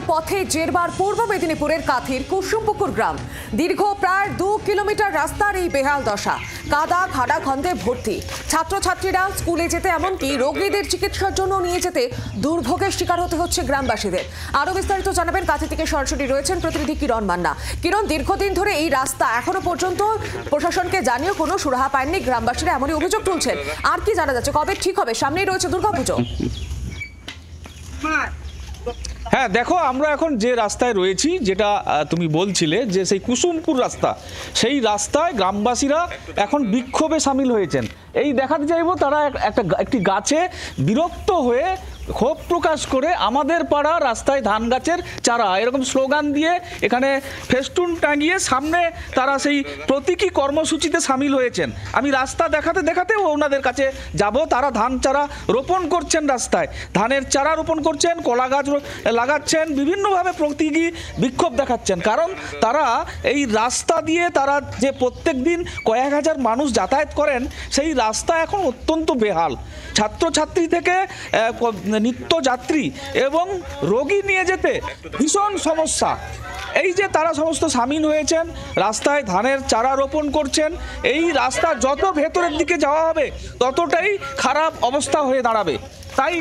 পথে জেরবার পূর্ব মেদিনীপুরের কাথির কুসুমপুকুর গ্রাম। দীর্ঘ প্রায় 2 কিলোমিটার রাস্তার এই বেহাল দশা, কাদা খাড়াখন্দে ভর্তি। ছাত্রছাত্রীরা স্কুলে যেতে এমনকি রোগীদের চিকিৎসার জন্য নিয়ে যেতে দুর্ভোগের শিকার হতে হচ্ছে গ্রামবাসীদের। আরো বিস্তারিত জানাবেন কাথি থেকে সরাসরি রয়েছেন প্রতিনিধি কিরণ মান্না। কিরণ, দীর্ঘদিন ধরে এই রাস্তা এখনো পর্যন্ত প্রশাসনকে জানিয়েও কোনো সুরাহা পায়নি গ্রামবাসীরা, এমনই অভিযোগ তুলছেন। আর কি জানা যাচ্ছে, কবে ঠিক হবে? সামনেই রয়েছে দুর্গাপুজো। হ্যাঁ দেখো, আমরা এখন যে রাস্তায় রয়েছি, যেটা তুমি বলছিলে যে সেই কুসুমপুর রাস্তা, সেই রাস্তায় গ্রামবাসীরা এখন বিক্ষোভে সামিল হয়েছেন। এই দেখাতে চাইবো তারা একটি গাছে বিরক্ত হয়ে ক্ষোভ প্রকাশ করে আমাদের পাড়া রাস্তায় ধান গাছের চারা এরকম স্লোগান দিয়ে এখানে ফেস্টুন টাঙিয়ে সামনে তারা সেই প্রতীকী কর্মসূচিতে সামিল হয়েছেন। আমি রাস্তা দেখাতে দেখাতেও ওনাদের কাছে যাব। তারা ধান চারা রোপণ করছেন, রাস্তায় ধানের চারা রোপণ করছেন, কলা গাছ লাগাচ্ছেন, বিভিন্নভাবে প্রতীকী বিক্ষোভ দেখাচ্ছেন। কারণ তারা এই রাস্তা দিয়ে তারা যে প্রত্যেক দিন কয়েক হাজার মানুষ যাতায়াত করেন, সেই রাস্তা এখন অত্যন্ত বেহাল। ছাত্রছাত্রী থেকে নিত্যযাত্রী এবং রোগী নিয়ে যেতে ভীষণ সমস্যা। এই যে তারা সমস্ত সামিল হয়েছেন, রাস্তায় ধানের চারা রোপণ করছেন। এই রাস্তা যত ভেতরের দিকে যাওয়া হবে ততটাই খারাপ অবস্থা হয়ে দাঁড়াবে। তাই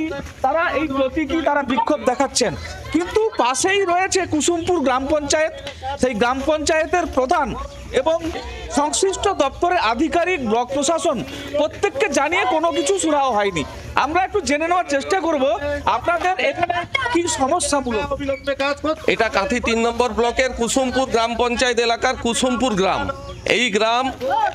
তারা এই প্রতীকী তারা বিক্ষোভ দেখাচ্ছেন। কিন্তু পাশেই রয়েছে কুসুমপুর গ্রাম পঞ্চায়েত। সেই গ্রাম পঞ্চায়েতের প্রধান এবং সংশ্লিষ্ট দপ্তরের আধিকারিক, ব্লক প্রশাসন প্রত্যেককে জানিয়ে কোনো কিছু সুরাহা হয়নি। আমরা একটু জেনে নেওয়ার চেষ্টা করব আপনাদের এখানে কি সমস্যা। এটা কাঁথি 3 নম্বর ব্লকের কুসুমপুর গ্রাম পঞ্চায়েত এলাকার কুসুমপুর গ্রাম। এই গ্রাম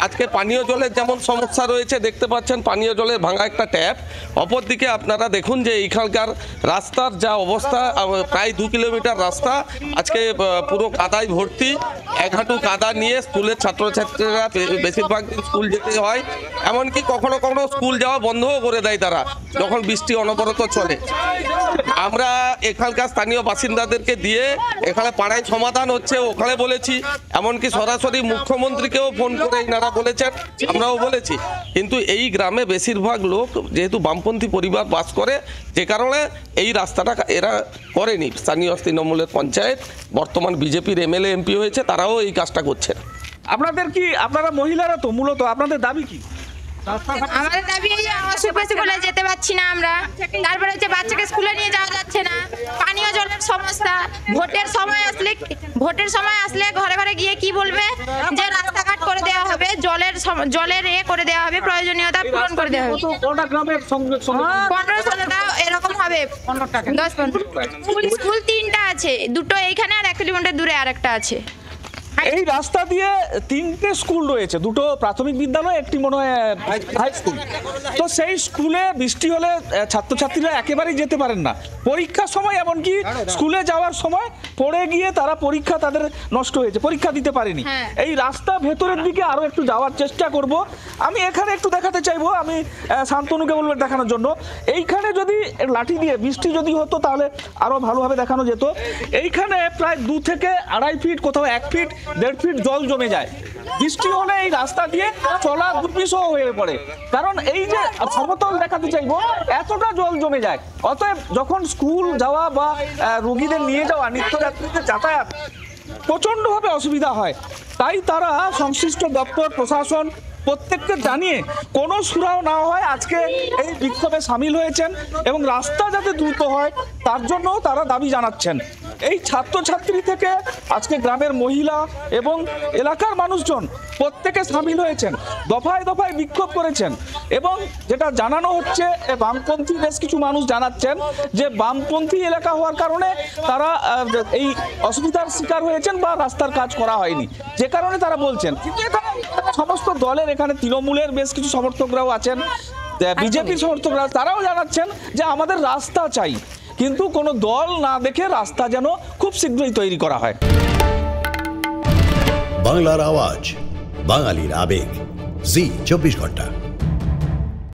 আজকে পানীয় জলের যেমন সমস্যা রয়েছে, দেখতে পাচ্ছেন পানীয় জলের ভাঙা একটা ট্যাপ। অপরদিকে আপনারা দেখুন যে এইখানকার রাস্তার যা অবস্থা, প্রায় 2 কিলোমিটার রাস্তা আজকে পুরো কাদায় ভর্তি। এক হাঁটু কাদা নিয়ে স্কুলের ছাত্রছাত্রীরা বেশিরভাগ দিন স্কুল যেতে হয়, এমনকি কখনো কখনো স্কুল যাওয়া বন্ধও করে দেয় তারা যখন বৃষ্টি অনবরত চলে। আমরা এখানকার স্থানীয় বাসিন্দাদেরকে দিয়ে এখানে পাড়ায় সমাধান হচ্ছে ওখানে বলেছি, এমনকি সরাসরি মুখ্যমন্ত্রীকেও ফোন করে এনারা বলেছেন, আমরাও বলেছি। কিন্তু এই গ্রামে বেশিরভাগ লোক যেহেতু বামপন্থী পরিবার বাস করে, যে কারণে এই রাস্তাটা এরা করেনি। স্থানীয় তৃণমূলের পঞ্চায়েত, বর্তমান বিজেপির এমএলএ এমপি হয়েছে, তারাও এই কাজটা করছেন। আপনারা মহিলারা তো মূলত আপনাদের দাবি কি? আমাদের দাবি স্কুলে যেতে পারছি না আমরা, তারপরে হচ্ছে বাচ্চাকে স্কুলে নিয়ে যাওয়া যাচ্ছে না, পানীয় জলের সমস্যা। ভোটের সময় আসলে ঘরে ঘরে গিয়ে কি বলবে যে রাস্তাঘাট করে দেওয়া হবে, জলের করে দেওয়া হবে, প্রয়োজনীয়তা পূরণ করে দেওয়া হবে। 15-16টা এরকম হবে, 10-15। স্কুল 3টা আছে, দুটো এইখানে আর 1 কিলোমিটার দূরে আরেকটা আছে। এই রাস্তা দিয়ে 3টে স্কুল রয়েছে, দুটো প্রাথমিক বিদ্যালয়, একটি মনে হয় হাই স্কুল। তো সেই স্কুলে বৃষ্টি হলে ছাত্রছাত্রীরা একেবারেই যেতে পারেন না। পরীক্ষার সময় এমনকি স্কুলে যাওয়ার সময় পড়ে গিয়ে তারা পরীক্ষা তাদের নষ্ট হয়েছে, পরীক্ষা দিতে পারেনি। এই রাস্তা ভেতরের দিকে আরও একটু যাওয়ার চেষ্টা করব। আমি এখানে একটু দেখাতে চাইবো, আমি শান্তনুকে বলবো দেখানোর জন্য। এইখানে যদি লাঠি দিয়ে বৃষ্টি যদি হতো তাহলে আরও ভালোভাবে দেখানো যেত। এইখানে প্রায় 2 থেকে 2.5 ফিট, কোথাও 1 ফিট 1.5 ফিট জল জমে যায়। বৃষ্টি হলে এই রাস্তা দিয়ে চলা দুর্বিষহ হয়ে পড়ে, কারণ এই যে সমতল দেখাতে চাইবো এতটা জল জমে যায়। অতএব যখন স্কুল যাওয়া বা রোগীদের নিয়ে যাওয়া, নিত্যযাত্রীদের যাতায়াত প্রচণ্ডভাবে অসুবিধা হয়। তাই তারা সংশ্লিষ্ট দপ্তর, প্রশাসন প্রত্যেককে জানিয়ে কোনো সুরাহা না হয় আজকে এই বিক্ষোভে সামিল হয়েছেন এবং রাস্তা যাতে দ্রুত হয় তার জন্য তারা দাবি জানাচ্ছেন। এই ছাত্রছাত্রী থেকে আজকে গ্রামের মহিলা এবং এলাকার মানুষজন প্রত্যেকে সামিল হয়েছেন, দফায় দফায় বিক্ষোভ করেছেন। এবং যেটা জানানো হচ্ছে, বামপন্থী বেশ কিছু মানুষ জানাচ্ছেন যে বামপন্থী এলাকা হওয়ার কারণে তারা এই অসুবিধার শিকার হয়েছেন বা রাস্তার কাজ করা হয়নি, যে কারণে তারা বলছেন। কিন্তু এখানে সমস্ত দলের, এখানে তৃণমূলের বেশ কিছু সমর্থকরাও আছেন, বিজেপির সমর্থকরা, তারাও জানাচ্ছেন যে আমাদের রাস্তা চাই, কিন্তু কোনো দল না দেখে রাস্তা যেন খুব শীঘ্রই তৈরি করা হয়। বাংলার আওয়াজ, বাঙালির আবেগ, জি 24 ঘন্টা।